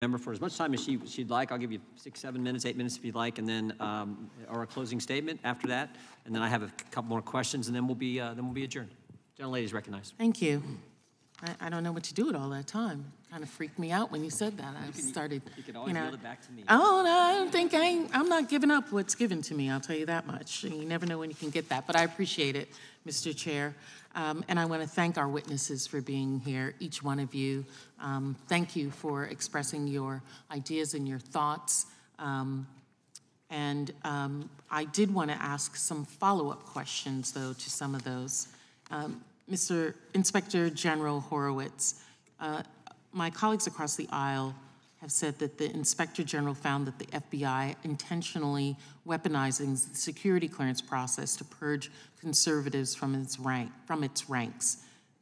member for as much time as she'd like. I'll give you 6, 7 minutes, 8 minutes if you'd like, and then or a closing statement after that, and then I have a couple more questions, and then we'll be adjourned. Gentlelady is recognized. Thank you. I don't know what to do with all that time. Kind of freaked me out when you said that. I started, you could always yield it back to me. Oh, no, I don't think I'm not giving up what's given to me, I'll tell you that much. You never know when you can get that, but I appreciate it, Mr. Chair. And I want to thank our witnesses for being here, each one of you. Thank you for expressing your ideas and your thoughts. I did want to ask some follow-up questions, though, to some of those. Mr. Inspector General Horowitz, my colleagues across the aisle have said that the Inspector General found that the FBI intentionally weaponizing the security clearance process to purge conservatives from its ranks.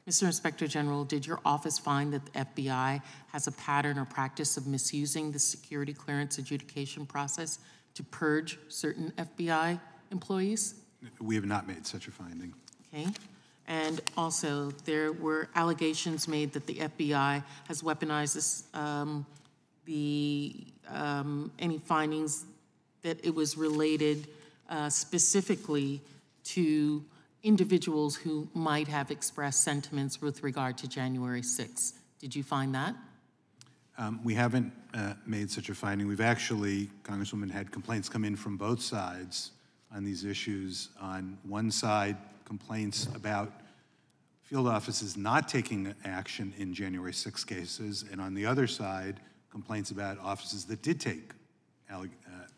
Mr. Inspector General, did your office find that the FBI has a pattern or practice of misusing the security clearance adjudication process to purge certain FBI employees? We have not made such a finding. Okay. And also, there were allegations made that the FBI has weaponized this, any findings that it was related specifically to individuals who might have expressed sentiments with regard to January 6th. Did you find that? We haven't made such a finding. We've actually, Congresswoman, had complaints come in from both sides on these issues. On one side, complaints about field offices not taking action in January 6 cases, and on the other side, complaints about offices that did take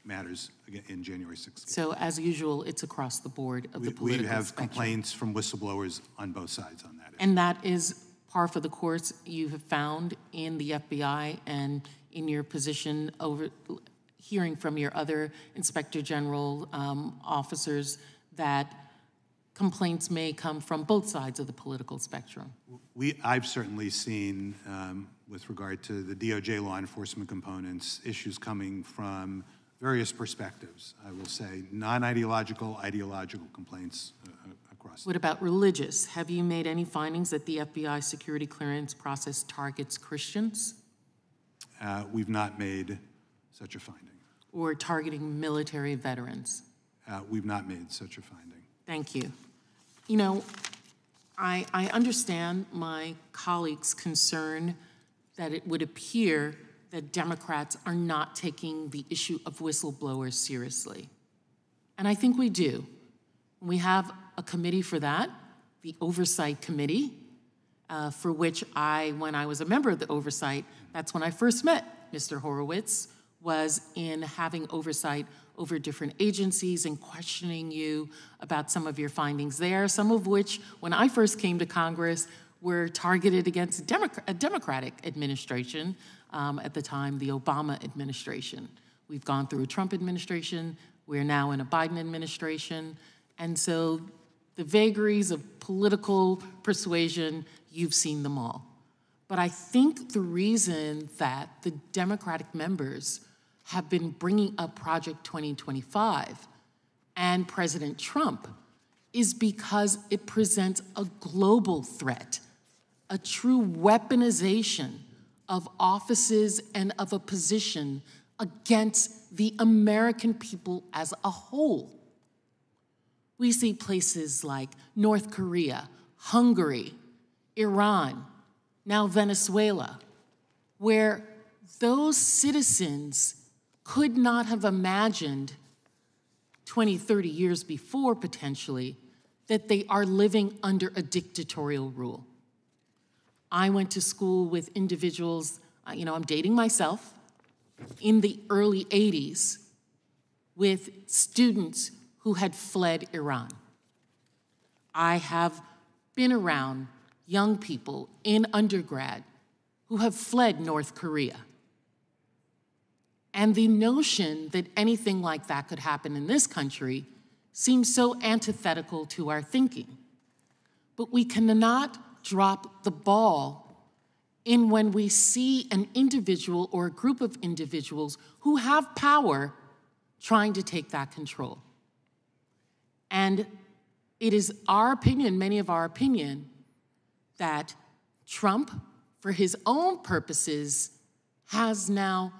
matters in January 6 cases. So, as usual, it's across the board of the political We have spectrum. complaints from whistleblowers on both sides on that issue. And that is par for the course you have found in the FBI and in your position over hearing from your other Inspector General officers that complaints may come from both sides of the political spectrum. I've certainly seen, with regard to the DOJ law enforcement components, issues coming from various perspectives. I will say non-ideological, ideological complaints across. What about religious? Have you made any findings that the FBI security clearance process targets Christians? We've not made such a finding. Or targeting military veterans? We've not made such a finding. Thank you. You know, I understand my colleagues' concern that it would appear that Democrats are not taking the issue of whistleblowers seriously. And I think we do. We have a committee for that, the Oversight Committee, for which when I was a member of the Oversight, that's when I first met Mr. Horowitz, was in having oversight over different agencies and questioning you about some of your findings there, some of which, when I first came to Congress, were targeted against a Democratic administration, at the time, the Obama administration. We've gone through a Trump administration, we're now in a Biden administration, and so the vagaries of political persuasion, you've seen them all. But I think the reason that the Democratic members have been bringing up Project 2025 and President Trump is because it presents a global threat, a true weaponization of offices and of a position against the American people as a whole. We see places like North Korea, Hungary, Iran, now Venezuela, where those citizens could not have imagined 20, 30 years before, potentially, that they are living under a dictatorial rule. I went to school with individuals, I'm dating myself, in the early 80s with students who had fled Iran. I have been around young people in undergrad who have fled North Korea. And the notion that anything like that could happen in this country seems so antithetical to our thinking. But we cannot drop the ball in when we see an individual or a group of individuals who have power trying to take that control. And it is our opinion, many of our opinion, that Trump, for his own purposes, has now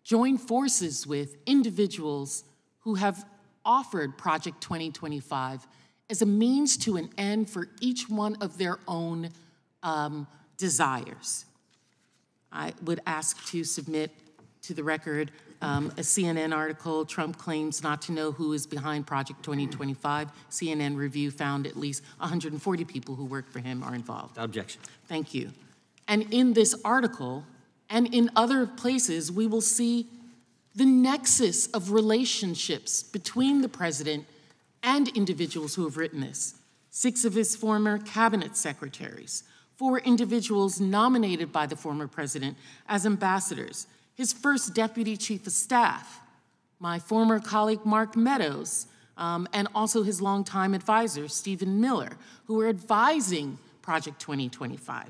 joined forces with individuals who have offered Project 2025 as a means to an end for each one of their own desires. I would ask to submit to the record a CNN article, Trump claims not to know who is behind Project 2025. CNN review found at least 140 people who work for him are involved. Without objection. Thank you. And in this article, and in other places, we will see the nexus of relationships between the president and individuals who have written this. 6 of his former cabinet secretaries, 4 individuals nominated by the former president as ambassadors, his first deputy chief of staff, my former colleague Mark Meadows, and also his longtime advisor, Stephen Miller, who were advising Project 2025.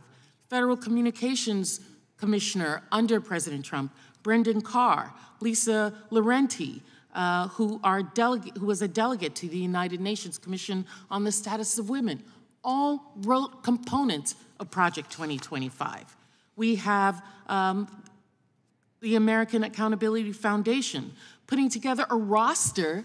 Federal Communications Commissioner under President Trump, Brendan Carr, Lisa Laurenti, who was a delegate to the United Nations Commission on the Status of Women, all wrote components of Project 2025. We have the American Accountability Foundation putting together a roster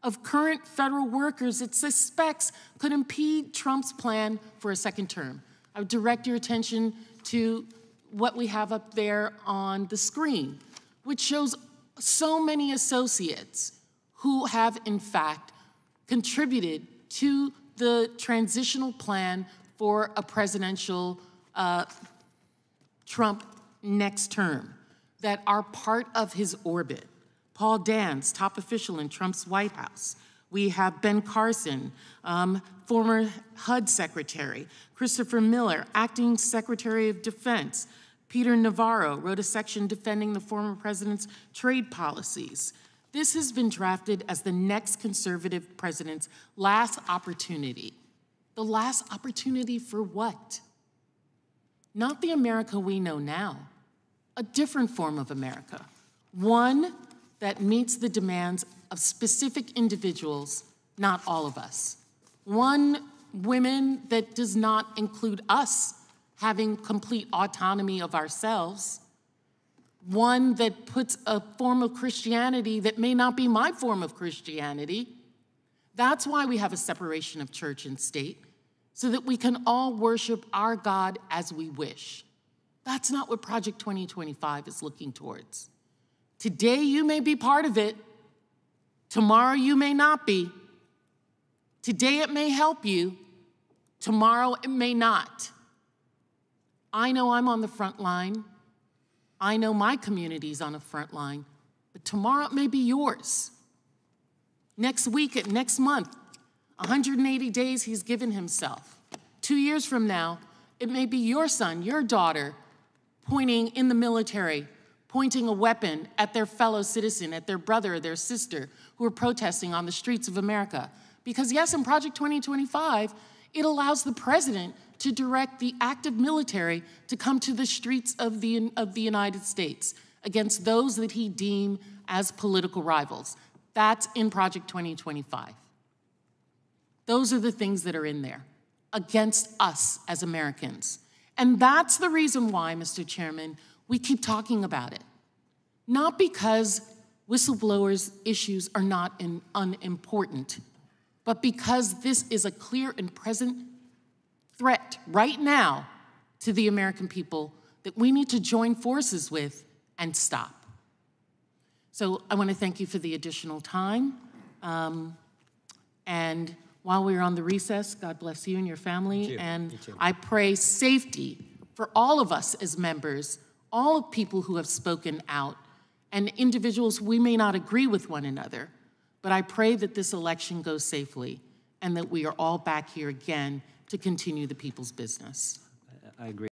of current federal workers it suspects could impede Trump's plan for a second term. I would direct your attention to what we have up there on the screen, which shows so many associates who have, in fact, contributed to the transitional plan for a presidential Trump next term that are part of his orbit. Paul Dance, top official in Trump's White House. We have Ben Carson, former HUD secretary. Christopher Miller, acting Secretary of Defense. Peter Navarro wrote a section defending the former president's trade policies. This has been drafted as the next conservative president's last opportunity. The last opportunity for what? Not the America we know now, a different form of America, one that meets the demands of specific individuals, not all of us. One women that does not include us having complete autonomy of ourselves. One that puts a form of Christianity that may not be my form of Christianity. That's why we have a separation of church and state, so that we can all worship our God as we wish. That's not what Project 2025 is looking towards. Today you may be part of it. Tomorrow you may not be. Today it may help you. Tomorrow it may not. I know I'm on the front line. I know my community's on the front line, but tomorrow it may be yours. Next week, next month, 180 days he's given himself. 2 years from now, it may be your son, your daughter, pointing in the military, pointing a weapon at their fellow citizen, at their brother or their sister who are protesting on the streets of America. Because yes, in Project 2025, it allows the president to direct the active military to come to the streets of the United States against those that he deems as political rivals. That's in Project 2025. Those are the things that are in there against us as Americans. And that's the reason why, Mr. Chairman, we keep talking about it. Not because whistleblowers' issues are not unimportant, but because this is a clear and present threat right now to the American people that we need to join forces with and stop. So I want to thank you for the additional time. And while we're on the recess, God bless you and your family. You. And I pray safety for all of us as members, all of people who have spoken out, and individuals we may not agree with one another. But I pray that this election goes safely and that we are all back here again to continue the people's business. I agree.